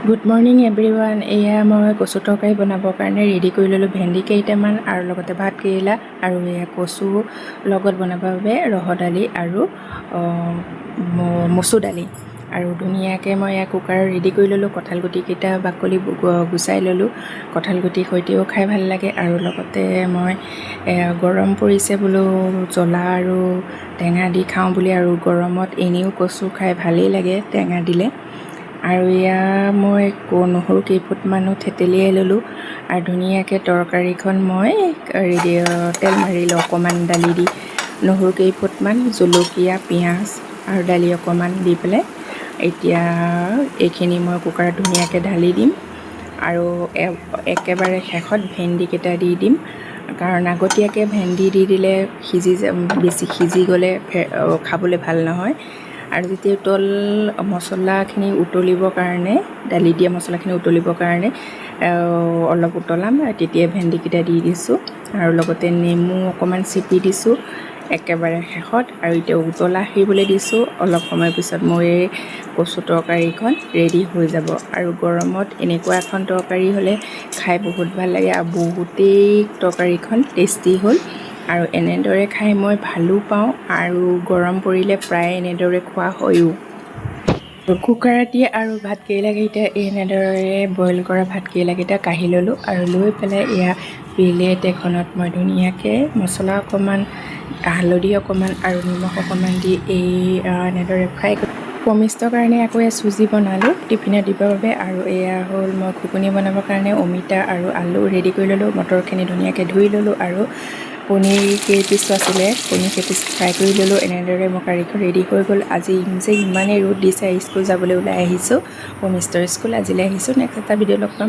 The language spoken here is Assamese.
Good morning everyone. এয়া মই কচু তৰকাৰী বনাবৰ কাৰণে ৰেডি কৰি ল'লোঁ ভেন্দি কেইটামান আৰু লগতে ভাত কেৰেলা আৰু এয়া কচু লগত বনাবৰ বাবে ৰহৰ দালি আৰু মচুৰ দালি আৰু ধুনীয়াকৈ মই এয়া কুকাৰত ৰেডি কৰি ল'লোঁ। কঁঠাল গুটিকেইটা বাকলি গুচাই ল'লোঁ। কঁঠাল গুটিৰ সৈতেও খাই ভাল লাগে আৰু লগতে মই গৰম পৰিছে বোলো জ্বলা আৰু টেঙা দি খাওঁ বুলি, আৰু গৰমত এনেও কচু খাই ভালেই লাগে টেঙা দিলে। আৰু এয়া মই নহৰু কেইফুটমানো থেতেলিয়াই ল'লোঁ আৰু ধুনীয়াকৈ তৰকাৰীখন মই তেল মাৰি লওঁ অকণমান দালি দি। নহৰু কেইফুটমান, জলকীয়া, পিঁয়াজ আৰু দালি অকণমান দি পেলাই এতিয়া এইখিনি মই কুকাৰত ধুনীয়াকৈ ঢালি দিম আৰু একেবাৰে শেষত ভেন্দিকেইটা দি দিম, কাৰণ আগতীয়াকৈ ভেন্দি দি দিলে বেছি সিজি গ'লে খাবলৈ ভাল নহয়। আৰু যেতিয়া মছলাখিনি উতলিবৰ কাৰণে, দালি দিয়া মছলাখিনি উতলিবৰ কাৰণে অলপ উতলাম, তেতিয়া ভেন্দিকেইটা দি দিছোঁ আৰু লগতে নেমু অকণমান চেপি দিছোঁ একেবাৰে শেষত। আৰু এতিয়া উতলা আহিবলৈ দিছোঁ। অলপ সময়ৰ পিছত মোৰ এই কচু তৰকাৰীখন ৰেডি হৈ যাব। আৰু গৰমত এনেকুৱা এখন তৰকাৰী হ'লে খাই বহুত ভাল লাগে আৰু বহুতেই তৰকাৰীখন টেষ্টি হ'ল। আৰু এনেদৰে খাই মই ভালো পাওঁ আৰু গৰম পৰিলে প্ৰায় এনেদৰে খোৱা হয়ও। কুকাৰত দি আৰু ভাতকেৰেলাকেইটা এনেদৰে বইল কৰা ভাতকেৰেলাকেইটা কাঢ়ি ল'লোঁ আৰু লৈ পেলাই এয়া প্লেট এখনত মই ধুনীয়াকৈ মছলা অকণমান, হালধি অকণমান আৰু নিমখ অকণমান দি এনেদৰে ফ্ৰাই কৰি পমিষ্টৰ কাৰণে আকৌ চুজি বনালোঁ টিফিনত দিবৰ বাবে। আৰু এয়া হ'ল মই ঘুগুনি বনাবৰ কাৰণে অমিতা আৰু আলু ৰেডি কৰি ল'লোঁ। মটৰখিনি ধুনীয়াকৈ ধুই ল'লোঁ আৰু পনীৰ কেইপিচো আছিলে, পনীৰ কেইপিচ ফ্ৰাই কৰি ল'লোঁ। এনেদৰে মোৰ কাৰীখন ৰেডি হৈ গ'ল। আজি যে ইমানেই ৰ'দ দিছে, স্কুল যাবলৈ ওলাই আহিছোঁ, পমিষ্টৰ স্কুল আজিলৈ আহিছোঁ। নেক্সট এটা ভিডিঅ' লগ পাম।